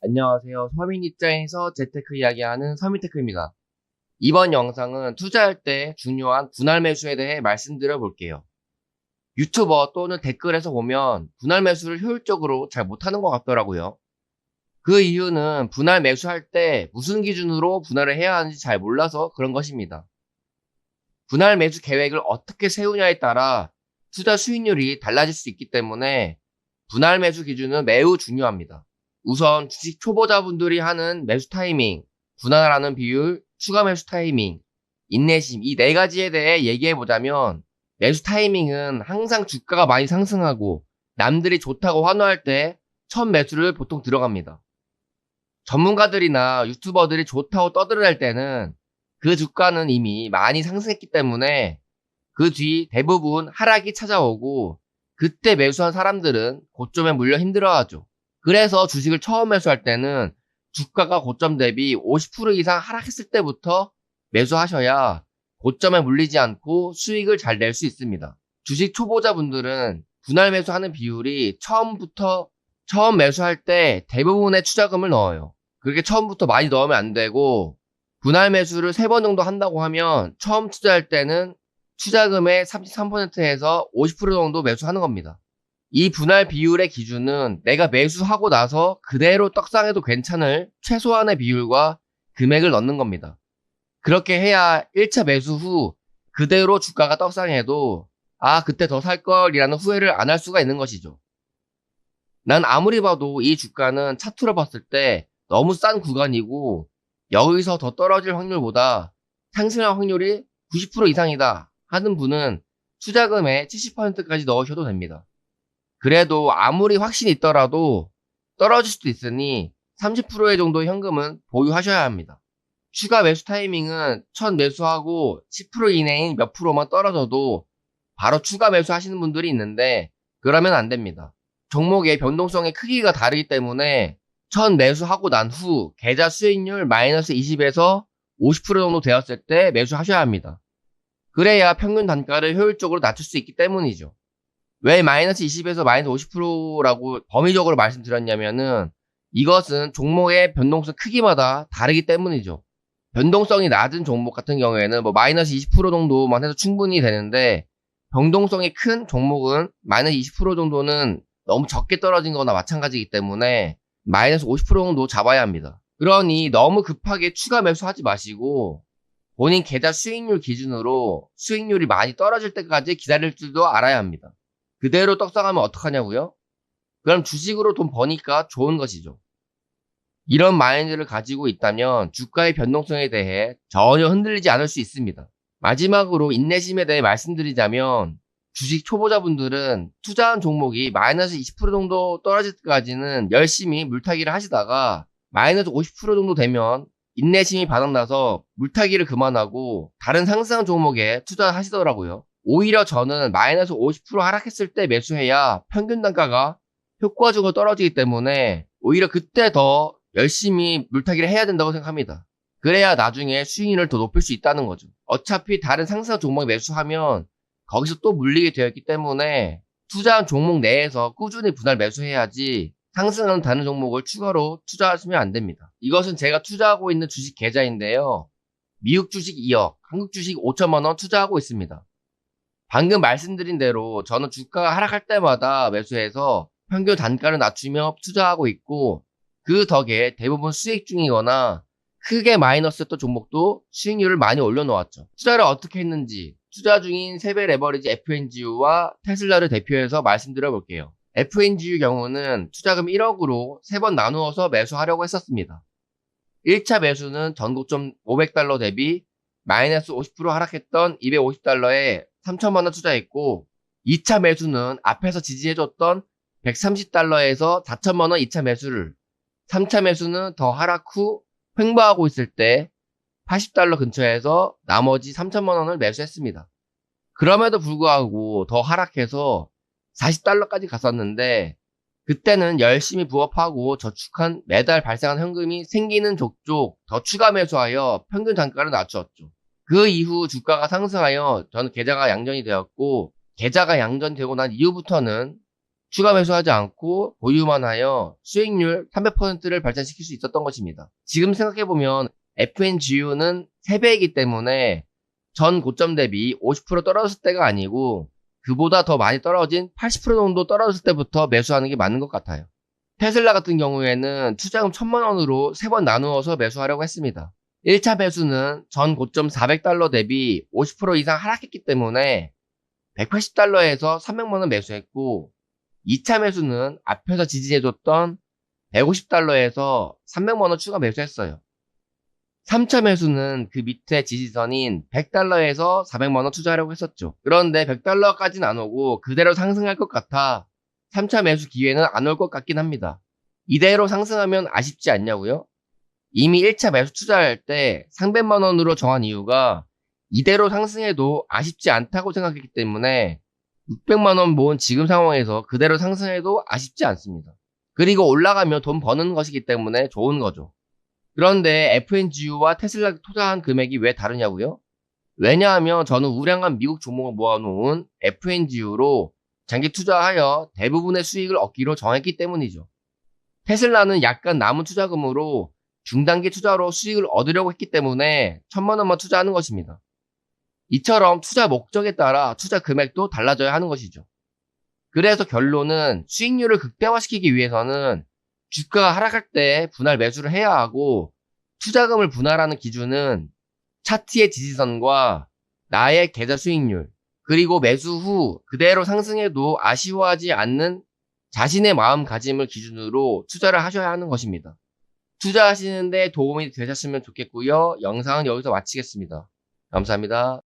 안녕하세요. 서민 입장에서 재테크 이야기하는 서민테크입니다. 이번 영상은 투자할 때 중요한 분할 매수에 대해 말씀드려 볼게요. 유튜버 또는 댓글에서 보면 분할 매수를 효율적으로 잘 못하는 것 같더라고요. 그 이유는 분할 매수할 때 무슨 기준으로 분할을 해야 하는지 잘 몰라서 그런 것입니다. 분할 매수 계획을 어떻게 세우냐에 따라 투자 수익률이 달라질 수 있기 때문에 분할 매수 기준은 매우 중요합니다. 우선 주식 초보자분들이 하는 매수 타이밍, 분할하는 비율, 추가 매수 타이밍, 인내심 이 네 가지에 대해 얘기해 보자면 매수 타이밍은 항상 주가가 많이 상승하고 남들이 좋다고 환호할 때 첫 매수를 보통 들어갑니다. 전문가들이나 유튜버들이 좋다고 떠들어댈 때는 그 주가는 이미 많이 상승했기 때문에 그 뒤 대부분 하락이 찾아오고 그때 매수한 사람들은 고점에 물려 힘들어하죠. 그래서 주식을 처음 매수할 때는 주가가 고점 대비 50% 이상 하락했을 때부터 매수하셔야 고점에 물리지 않고 수익을 잘 낼 수 있습니다. 주식 초보자분들은 분할 매수하는 비율이 처음 매수할 때 대부분의 투자금을 넣어요. 그렇게 처음부터 많이 넣으면 안 되고 분할 매수를 3번 정도 한다고 하면 처음 투자할 때는 투자금의 33%에서 50% 정도 매수하는 겁니다. 이 분할 비율의 기준은 내가 매수하고 나서 그대로 떡상해도 괜찮을 최소한의 비율과 금액을 넣는 겁니다. 그렇게 해야 1차 매수 후 그대로 주가가 떡상해도 그때 더 살 걸이라는 후회를 안 할 수가 있는 것이죠. 난 아무리 봐도 이 주가는 차트로 봤을 때 너무 싼 구간이고 여기서 더 떨어질 확률보다 상승할 확률이 90% 이상이다 하는 분은 투자금의 70%까지 넣으셔도 됩니다. 그래도 아무리 확신이 있더라도 떨어질 수도 있으니 30%의 정도의 현금은 보유하셔야 합니다. 추가 매수 타이밍은 첫 매수하고 10% 이내인 몇 프로만 떨어져도 바로 추가 매수하시는 분들이 있는데 그러면 안 됩니다. 종목의 변동성의 크기가 다르기 때문에 첫 매수하고 난 후 계좌 수익률 마이너스 20에서 50% 정도 되었을 때 매수하셔야 합니다. 그래야 평균 단가를 효율적으로 낮출 수 있기 때문이죠. 왜 마이너스 20에서 마이너스 50%라고 범위적으로 말씀드렸냐면은 이것은 종목의 변동성 크기마다 다르기 때문이죠. 변동성이 낮은 종목 같은 경우에는 뭐 마이너스 20% 정도만 해도 충분히 되는데 변동성이 큰 종목은 마이너스 20% 정도는 너무 적게 떨어진 거나 마찬가지이기 때문에 마이너스 50% 정도 잡아야 합니다. 그러니 너무 급하게 추가 매수하지 마시고 본인 계좌 수익률 기준으로 수익률이 많이 떨어질 때까지 기다릴 줄도 알아야 합니다. 그대로 떡상하면 어떡하냐고요? 그럼 주식으로 돈 버니까 좋은 것이죠. 이런 마인드를 가지고 있다면 주가의 변동성에 대해 전혀 흔들리지 않을 수 있습니다. 마지막으로 인내심에 대해 말씀드리자면 주식 초보자분들은 투자한 종목이 마이너스 20% 정도 떨어질 때까지는 열심히 물타기를 하시다가 마이너스 50% 정도 되면 인내심이 바닥나서 물타기를 그만하고 다른 상승 종목에 투자하시더라고요. 오히려 저는 마이너스 50% 하락했을 때 매수해야 평균 단가가 효과적으로 떨어지기 때문에 오히려 그때 더 열심히 물타기를 해야 된다고 생각합니다. 그래야 나중에 수익률을 더 높일 수 있다는 거죠. 어차피 다른 상승 종목에 매수하면 거기서 또 물리게 되어 있기 때문에 투자한 종목 내에서 꾸준히 분할 매수해야지 상승하는 다른 종목을 추가로 투자하시면 안 됩니다. 이것은 제가 투자하고 있는 주식 계좌인데요. 미국 주식 2억, 한국 주식 5천만 원 투자하고 있습니다. 방금 말씀드린 대로 저는 주가가 하락할 때마다 매수해서 평균 단가를 낮추며 투자하고 있고 그 덕에 대부분 수익 중이거나 크게 마이너스였던 종목도 수익률을 많이 올려놓았죠. 투자를 어떻게 했는지 투자 중인 세배 레버리지 FNGU와 테슬라를 대표해서 말씀드려 볼게요. FNGU 경우는 투자금 1억으로 3번 나누어서 매수하려고 했었습니다. 1차 매수는 전고점 500달러 대비 마이너스 50% 하락했던 250달러에 3천만 원 투자했고 2차 매수는 앞에서 지지해줬던 130달러에서 4천만 원 2차 매수를 3차 매수는 더 하락 후 횡보하고 있을 때 80달러 근처에서 나머지 3천만 원을 매수했습니다. 그럼에도 불구하고 더 하락해서 40달러까지 갔었는데 그때는 열심히 부업하고 저축한 매달 발생한 현금이 생기는 족족 더 추가 매수하여 평균 단가를 낮추었죠. 그 이후 주가가 상승하여 저는 계좌가 양전이 되었고 계좌가 양전되고 난 이후부터는 추가 매수하지 않고 보유만 하여 수익률 300%를 발전시킬 수 있었던 것입니다. 지금 생각해보면 FNGU는 3배이기 때문에 전 고점 대비 50% 떨어졌을 때가 아니고 그보다 더 많이 떨어진 80% 정도 떨어졌을 때부터 매수하는 게 맞는 것 같아요. 테슬라 같은 경우에는 투자금 1000만 원으로 3번 나누어서 매수하려고 했습니다. 1차 매수는 전 고점 400달러 대비 50% 이상 하락했기 때문에 180달러에서 300만 원 매수했고 2차 매수는 앞에서 지지해줬던 150달러에서 300만 원 추가 매수했어요. 3차 매수는 그 밑에 지지선인 100달러에서 400만 원 투자하려고 했었죠. 그런데 100달러까지는 안 오고 그대로 상승할 것 같아 3차 매수 기회는 안 올 것 같긴 합니다. 이대로 상승하면 아쉽지 않냐고요? 이미 1차 매수 투자할 때 300만 원으로 정한 이유가 이대로 상승해도 아쉽지 않다고 생각했기 때문에 600만 원 모은 지금 상황에서 그대로 상승해도 아쉽지 않습니다. 그리고 올라가면 돈 버는 것이기 때문에 좋은 거죠. 그런데 FNGU와 테슬라 투자한 금액이 왜 다르냐고요? 왜냐하면 저는 우량한 미국 종목을 모아놓은 FNGU로 장기 투자하여 대부분의 수익을 얻기로 정했기 때문이죠. 테슬라는 약간 남은 투자금으로 중단기 투자로 수익을 얻으려고 했기 때문에 1000만 원만 투자하는 것입니다. 이처럼 투자 목적에 따라 투자 금액도 달라져야 하는 것이죠. 그래서 결론은 수익률을 극대화시키기 위해서는 주가가 하락할 때 분할 매수를 해야 하고 투자금을 분할하는 기준은 차트의 지지선과 나의 계좌 수익률 그리고 매수 후 그대로 상승해도 아쉬워하지 않는 자신의 마음가짐을 기준으로 투자를 하셔야 하는 것입니다. 투자하시는데 도움이 되셨으면 좋겠고요. 영상은 여기서 마치겠습니다. 감사합니다.